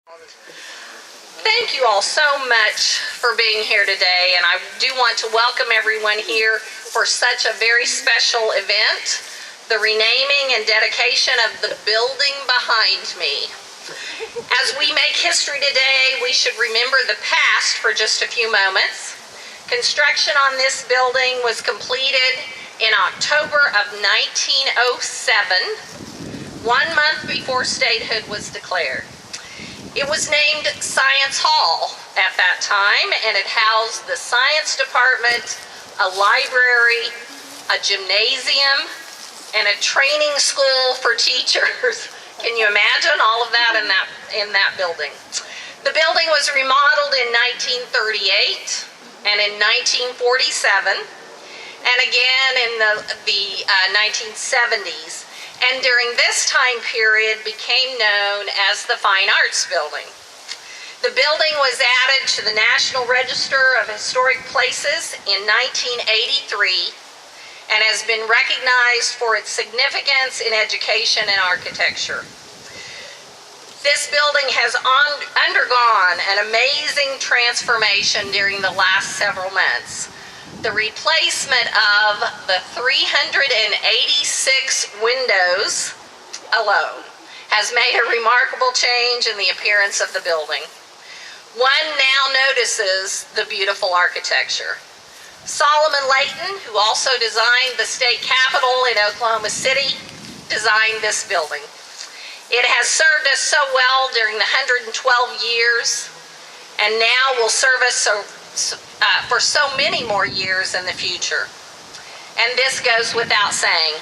Thank you all so much for being here today, and I do want to welcome everyone here for such a very special event, the renaming and dedication of the building behind me. As we make history today, we should remember the past for just a few moments. Construction on this building was completed in October of 1907, 1 month before statehood was declared. It was named Science Hall at that time, and it housed the science department, a library, a gymnasium, and a training school for teachers. Can you imagine all of that in that building? The building was remodeled in 1938 and in 1947, and again in the 1970s. And during this time period became known as the Fine Arts Building. The building was added to the National Register of Historic Places in 1983 and has been recognized for its significance in education and architecture. This building has undergone an amazing transformation during the last several months. The replacement of the 386 windows alone has made a remarkable change in the appearance of the building. One now notices the beautiful architecture. Solomon Layton, who also designed the state capitol in Oklahoma City, designed this building. It has served us so well during the 112 years, and now will serve us for so many more years in the future. And this goes without saying.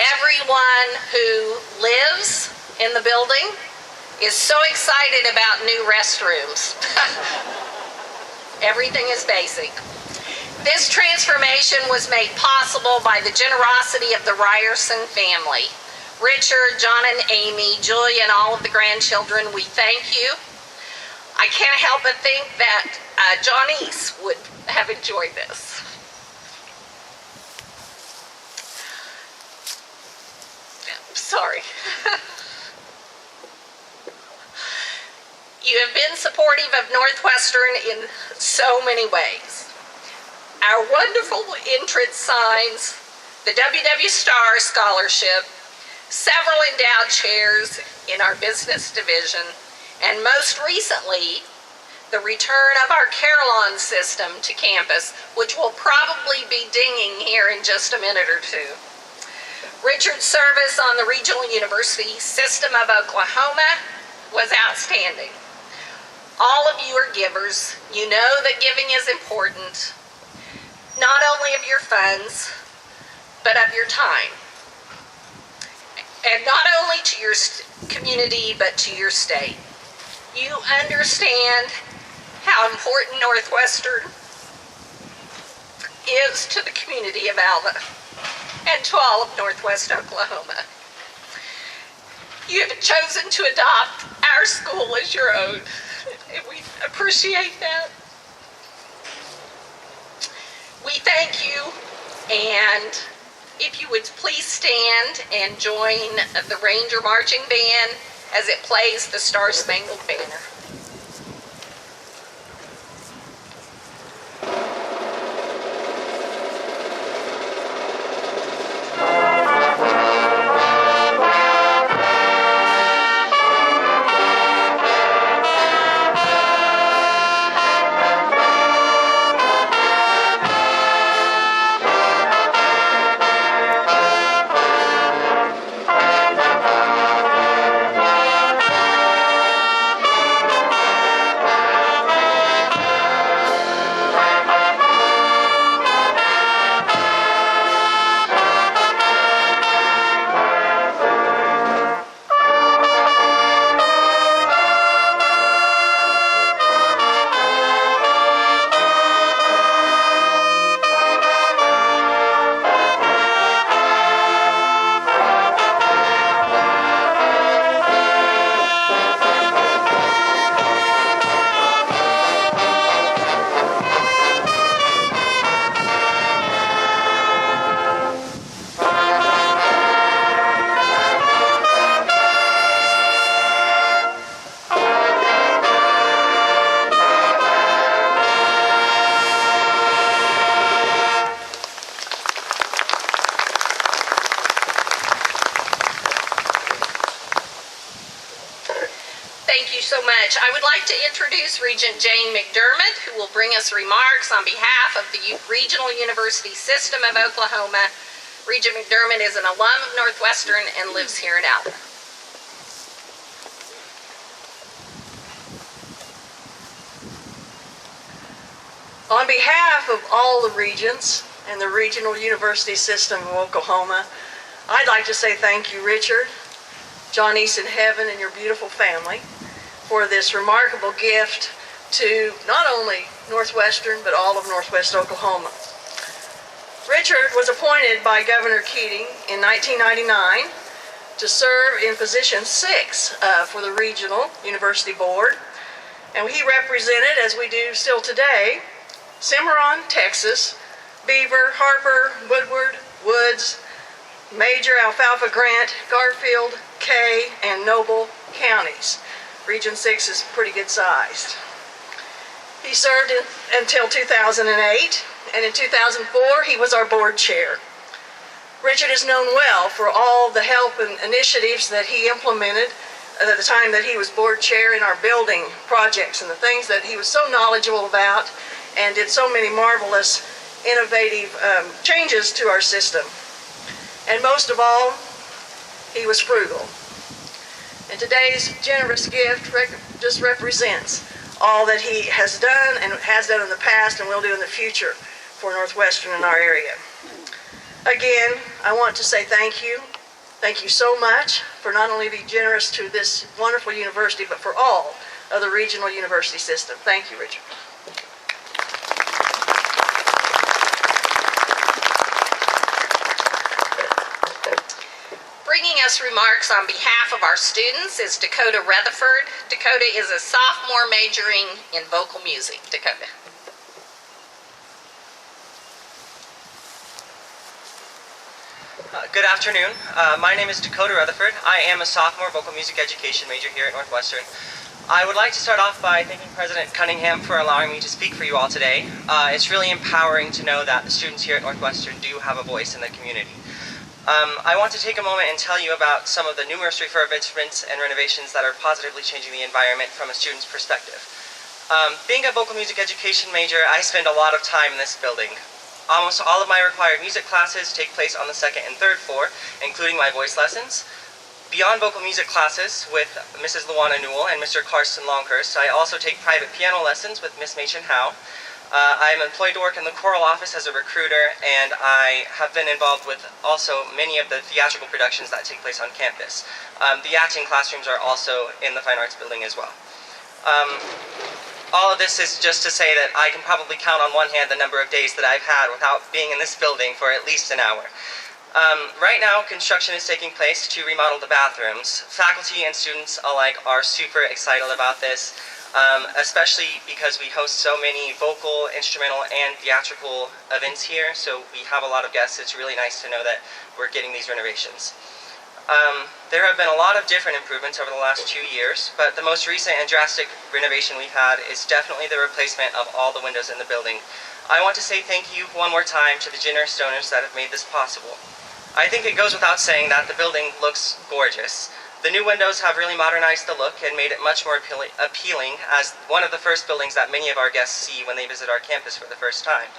Everyone who lives in the building is so excited about new restrooms. Everything is basic. This transformation was made possible by the generosity of the Ryerson family. Richard, John and Amy, Julia, and all of the grandchildren, we thank you. I can't help but think that Johnny's would have enjoyed this. Sorry. You have been supportive of Northwestern in so many ways. Our wonderful entrance signs, the W.W. Star Scholarship, several endowed chairs in our business division, and most recently, the return of our Carillon system to campus, which will probably be dinging here in just a minute or two. Richard's service on the Regional University System of Oklahoma was outstanding. All of you are givers. You know that giving is important, not only of your funds, but of your time. And not only to your community, but to your state. You understand how important Northwestern is to the community of Alva and to all of Northwest Oklahoma. You have chosen to adopt our school as your own, and we appreciate that. We thank you, and if you would please stand and join the Ranger Marching Band as it plays the Star Spangled Banner. Thank you so much. I would like to introduce Regent Jane McDermott, who will bring us remarks on behalf of the Regional University System of Oklahoma. Regent McDermott is an alum of Northwestern and lives here in Alva. On behalf of all the regents and the Regional University System of Oklahoma, I'd like to say thank you, Richard, Johnny's in heaven, and your beautiful family for this remarkable gift to not only Northwestern, but all of Northwest Oklahoma. Richard was appointed by Governor Keating in 1999 to serve in position 6 for the Regional University Board, and he represented, as we do still today, Cimarron, Texas, Beaver, Harper, Woodward, Woods, Major, Alfalfa, Grant, Garfield, Kay, and Noble counties. Region 6 is pretty good sized. He served until 2008, and in 2004 he was our board chair. Richard is known well for all the help and initiatives that he implemented at the time that he was board chair in our building projects and the things that he was so knowledgeable about and did so many marvelous, innovative changes to our system. And most of all, he was frugal. And today's generous gift just represents all that he has done and has done in the past and will do in the future for Northwestern in our area. Again, I want to say thank you. Thank you so much for not only being generous to this wonderful university, but for all of the regional university system. Thank you, Richard. Bringing us remarks on behalf of our students is Dakota Rutherford. Dakota is a sophomore majoring in vocal music. Dakota. Good afternoon. My name is Dakota Rutherford. I am a sophomore vocal music education major here at Northwestern. I would like to start off by thanking President Cunningham for allowing me to speak for you all today. It's really empowering to know that the students here at Northwestern do have a voice in the community. I want to take a moment and tell you about some of the numerous refurbishments and renovations that are positively changing the environment from a student's perspective. Being a vocal music education major, I spend a lot of time in this building. Almost all of my required music classes take place on the 2nd and 3rd floor, including my voice lessons. Beyond vocal music classes with Mrs. Luana Newell and Mr. Carson Longhurst, I also take private piano lessons with Miss Machen Howe. I am employed to work in the choral office as a recruiter, and I have been involved with also many of the theatrical productions that take place on campus. The acting classrooms are also in the Fine Arts building as well. All of this is just to say that I can probably count on one hand the number of days that I've had without being in this building for at least an hour. Right now, construction is taking place to remodel the bathrooms. Faculty and students alike are super excited about this, especially because we host so many vocal, instrumental, and theatrical events here, so we have a lot of guests. It's really nice to know that we're getting these renovations. There have been a lot of different improvements over the last 2 years, but the most recent and drastic renovation we've had is definitely the replacement of all the windows in the building. I want to say thank you one more time to the generous donors that have made this possible. I think it goes without saying that the building looks gorgeous. The new windows have really modernized the look and made it much more appealing as one of the first buildings that many of our guests see when they visit our campus for the first time.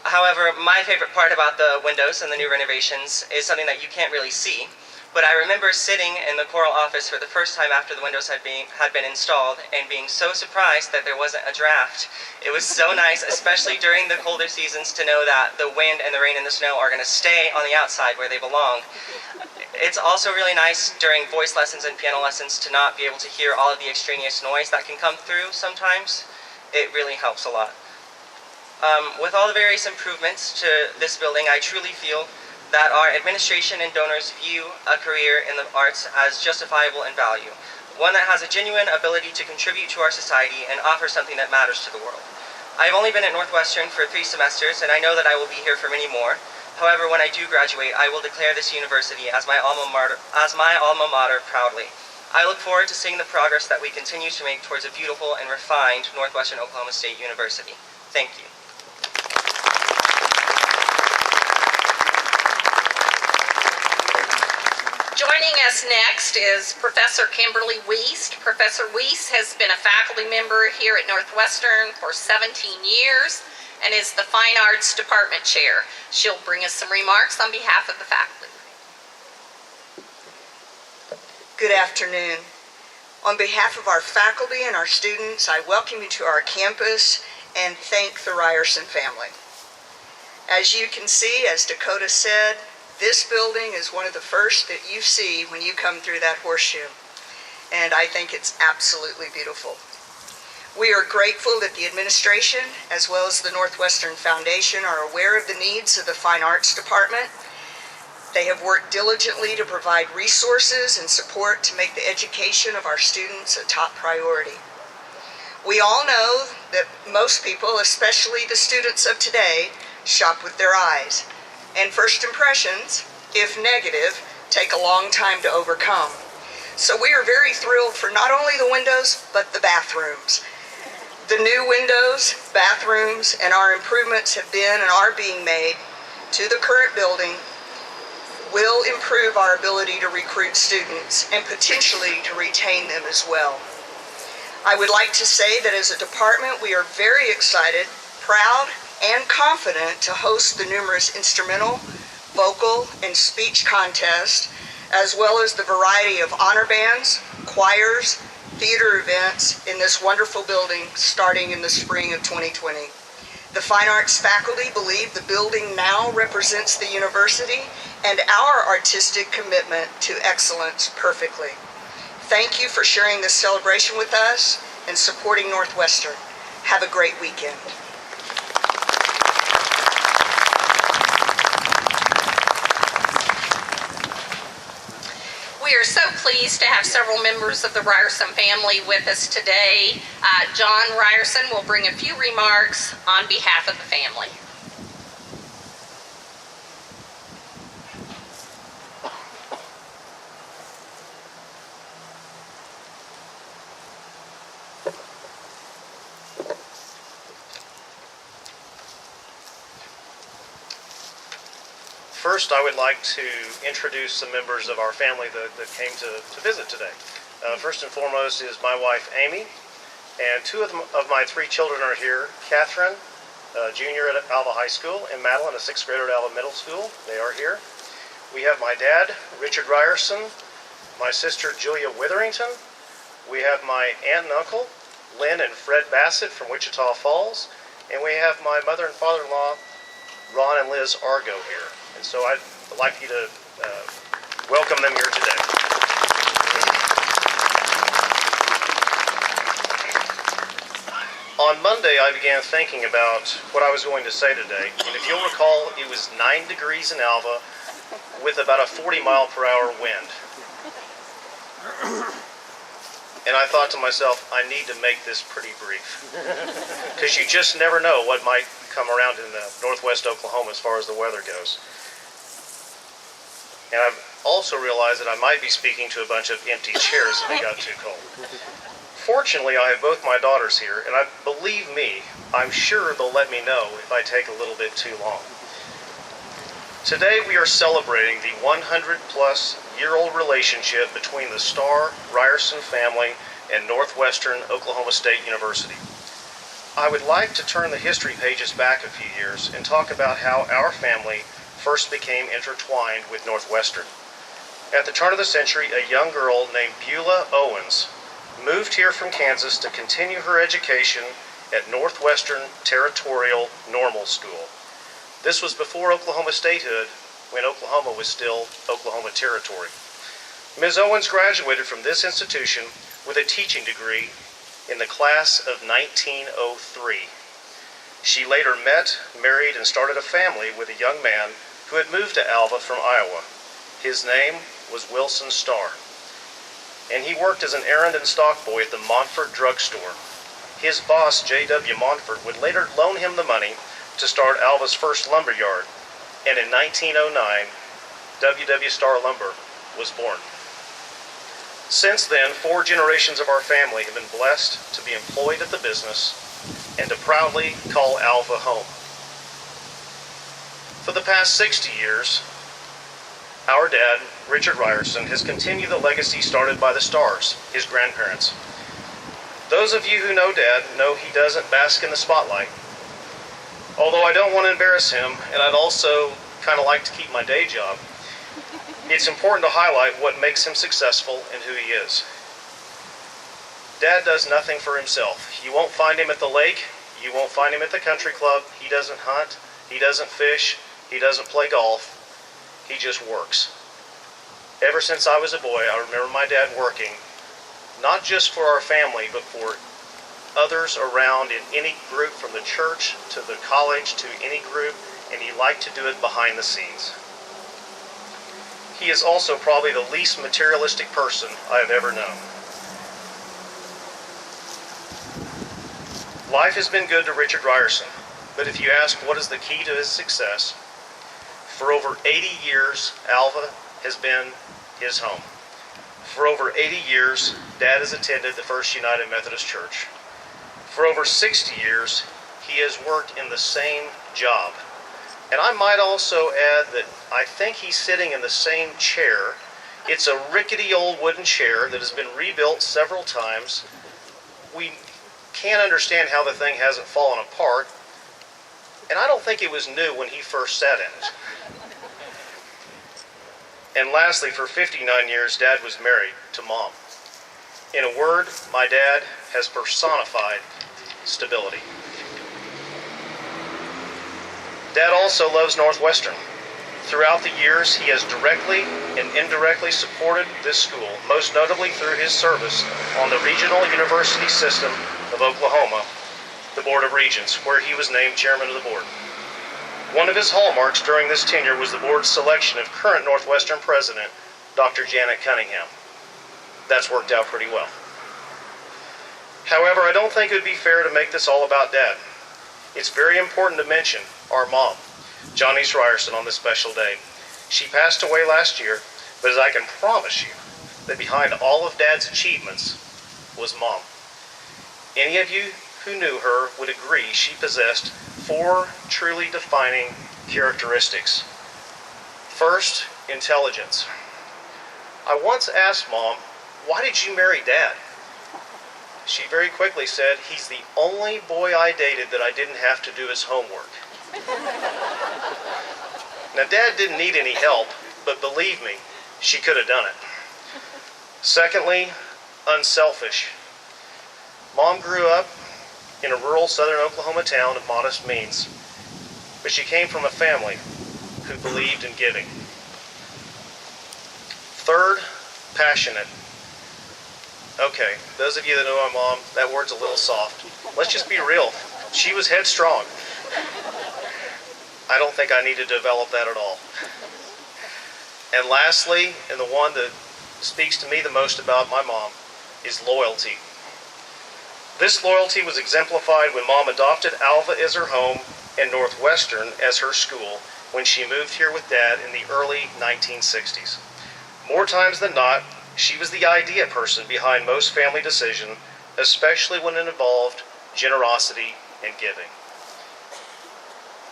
However, my favorite part about the windows and the new renovations is something that you can't really see. But I remember sitting in the choral office for the first time after the windows had been installed and being so surprised that there wasn't a draft. It was so nice, especially during the colder seasons, to know that the wind and the rain and the snow are going to stay on the outside where they belong. It's also really nice during voice lessons and piano lessons to not be able to hear all of the extraneous noise that can come through sometimes. It really helps a lot. With all the various improvements to this building, I truly feel that our administration and donors view a career in the arts as justifiable in value, one that has a genuine ability to contribute to our society and offer something that matters to the world. I've only been at Northwestern for 3 semesters, and I know that I will be here for many more. However, when I do graduate, I will declare this university as my alma mater proudly. I look forward to seeing the progress that we continue to make towards a beautiful and refined Northwestern Oklahoma State University. Thank you. Joining us next is Professor Kimberly Wiest. Professor Wiest has been a faculty member here at Northwestern for 17 years and is the Fine Arts Department Chair. She'll bring us some remarks on behalf of the faculty. Good afternoon. On behalf of our faculty and our students, I welcome you to our campus and thank the Ryerson family. As you can see, as Dakota said, this building is one of the first that you see when you come through that horseshoe, and I think it's absolutely beautiful. We are grateful that the administration, as well as the Northwestern Foundation, are aware of the needs of the Fine Arts Department. They have worked diligently to provide resources and support to make the education of our students a top priority. We all know that most people, especially the students of today, shop with their eyes, and first impressions, if negative, take a long time to overcome. So we are very thrilled for not only the windows, but the bathrooms. The new windows, bathrooms, and our improvements have been and are being made to the current building will improve our ability to recruit students and potentially to retain them as well. I would like to say that as a department, we are very excited, proud, and confident to host the numerous instrumental, vocal, and speech contests, as well as the variety of honor bands, choirs, theater events in this wonderful building starting in the spring of 2020. The Fine Arts faculty believe the building now represents the university and our artistic commitment to excellence perfectly. Thank you for sharing this celebration with us and supporting Northwestern. Have a great weekend. We are so pleased to have several members of the Ryerson family with us today. John Ryerson will bring a few remarks on behalf of the family. First, I would like to introduce some members of our family that came to visit today. First and foremost is my wife, Amy, and two of my three children are here. Catherine, a junior at Alva High School, and Madeline, a sixth grader at Alva Middle School. They are here. We have my dad, Richard Ryerson, my sister, Julia Witherington. We have my aunt and uncle, Lynn and Fred Bassett from Wichita Falls, and we have my mother and father-in-law, Ron and Liz Argo, here. And so I'd like you to welcome them here today. On Monday, I began thinking about what I was going to say today. And if you'll recall, it was 9 degrees in Alva with about a 40-mile-per-hour wind. And I thought to myself, I need to make this pretty brief. Because you just never know what might come around in northwest Oklahoma as far as the weather goes. And I've also realized that I might be speaking to a bunch of empty chairs if it got too cold. Fortunately, I have both my daughters here, and believe me, I'm sure they'll let me know if I take a little bit too long. Today we are celebrating the 100-plus-year-old relationship between the Starr Ryerson family and Northwestern Oklahoma State University. I would like to turn the history pages back a few years and talk about how our family first became intertwined with Northwestern. At the turn of the century, a young girl named Beulah Owens moved here from Kansas to continue her education at Northwestern Territorial Normal School. This was before Oklahoma statehood, when Oklahoma was still Oklahoma Territory. Ms. Owens graduated from this institution with a teaching degree in the class of 1903. She later met, married, and started a family with a young man who had moved to Alva from Iowa. His name was Wilson Starr, and he worked as an errand and stock boy at the Montfort drugstore. His boss, J.W. Montfort, would later loan him the money to start Alva's first lumber yard, and in 1909, W.W. Starr Lumber was born. Since then, 4 generations of our family have been blessed to be employed at the business and to proudly call Alva home. For the past 60 years, our our dad, Richard Ryerson, has continued the legacy started by the Stars, his grandparents. Those of you who know Dad know he doesn't bask in the spotlight. Although I don't want to embarrass him, and I'd also kind of like to keep my day job, it's important to highlight what makes him successful and who he is. Dad does nothing for himself. You won't find him at the lake. You won't find him at the country club. He doesn't hunt. He doesn't fish. He doesn't play golf. He just works. Ever since I was a boy, I remember my dad working, not just for our family, but for others around in any group, from the church to the college to any group, and he liked to do it behind the scenes. He is also probably the least materialistic person I have ever known. Life has been good to Richard Ryerson, but if you ask what is the key to his success, for over 80 years, Alva has been his home. For over 80 years, Dad has attended the First United Methodist Church. For over 60 years, he has worked in the same job. And I might also add that I think he's sitting in the same chair. It's a rickety old wooden chair that has been rebuilt several times. We can't understand how the thing hasn't fallen apart. And I don't think it was new when he first sat in it. And lastly, for 59 years, Dad was married to Mom. In a word, my dad has personified stability. Dad also loves Northwestern. Throughout the years, he has directly and indirectly supported this school, most notably through his service on the Regional University System of Oklahoma, the Board of Regents, where he was named chairman of the board. One of his hallmarks during this tenure was the board's selection of current Northwestern president, Dr. Janet Cunningham. That's worked out pretty well. However, I don't think it would be fair to make this all about Dad. It's very important to mention our mom, Johnny's Ryerson, on this special day. She passed away last year, but as I can promise you, that behind all of Dad's achievements was Mom. Any of you who knew her would agree she possessed 4 truly defining characteristics. First, intelligence. I once asked Mom, "Why did you marry Dad?" She very quickly said, "He's the only boy I dated that I didn't have to do his homework." Now, Dad didn't need any help, but believe me, she could have done it. Secondly, unselfish. Mom grew up in a rural southern Oklahoma town of modest means, but she came from a family who believed in giving. Third, passionate. Okay, those of you that know my mom, that word's a little soft. Let's just be real. She was headstrong. I don't think I need to develop that at all. And lastly, and the one that speaks to me the most about my mom, is loyalty. This loyalty was exemplified when Mom adopted Alva as her home and Northwestern as her school when she moved here with Dad in the early 1960s. More times than not, she was the idea person behind most family decisions, especially when it involved generosity and giving.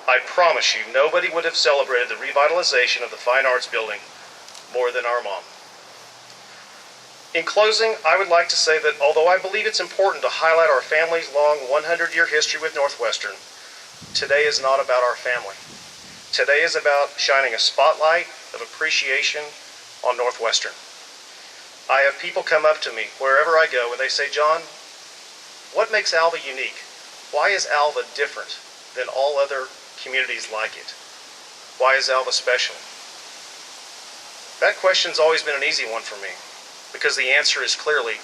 I promise you, nobody would have celebrated the revitalization of the Fine Arts Building more than our mom. In closing, I would like to say that although I believe it's important to highlight our family's long 100-year history with Northwestern, today is not about our family. Today is about shining a spotlight of appreciation on Northwestern. I have people come up to me wherever I go and they say, "John, what makes Alva unique? Why is Alva different than all other communities like it? Why is Alva special?" That question's always been an easy one for me, because the answer is clearly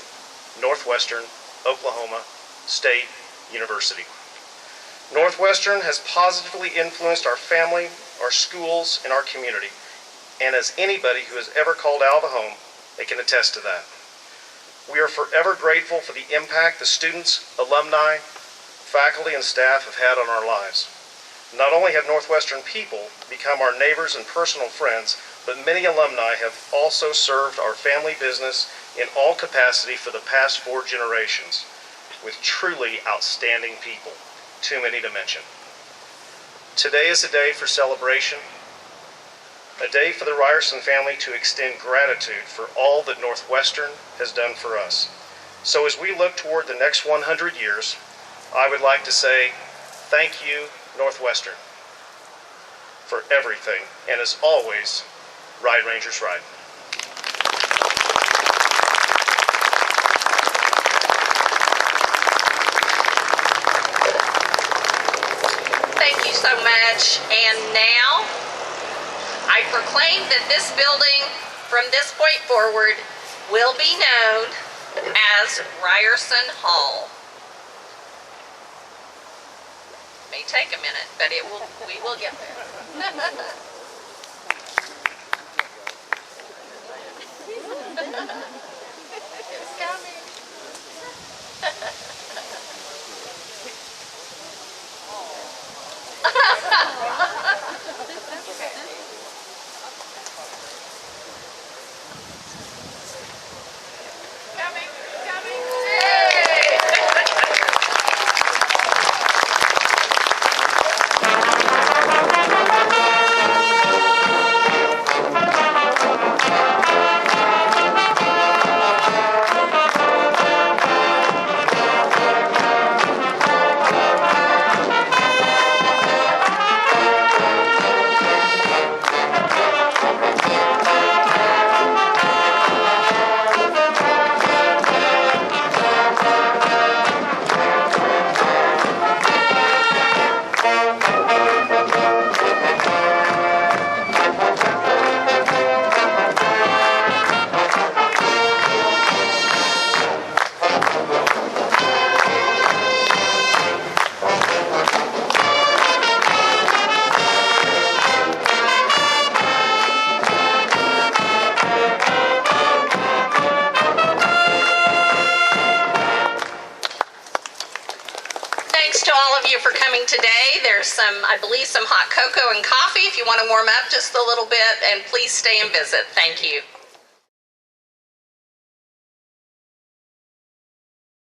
Northwestern Oklahoma State University. Northwestern has positively influenced our family, our schools, and our community. And as anybody who has ever called Alva home, they can attest to that. We are forever grateful for the impact the students, alumni, faculty, and staff have had on our lives. Not only have Northwestern people become our neighbors and personal friends, but many alumni have also served our family business in all capacity for the past 4 generations, with truly outstanding people, too many to mention. Today is a day for celebration, a day for the Ryerson family to extend gratitude for all that Northwestern has done for us. So as we look toward the next 100 years, I would like to say thank you, Northwestern, for everything. And as always, ride, Rangers, ride. Thank you so much. And now, I proclaim that this building, from this point forward, will be known as Ryerson Hall. May take a minute, but we will get there. It's coming. Thanks to all of you for coming today. There's I believe some hot cocoa and coffee if you want to warm up just a little bit, and please stay and visit. Thank you.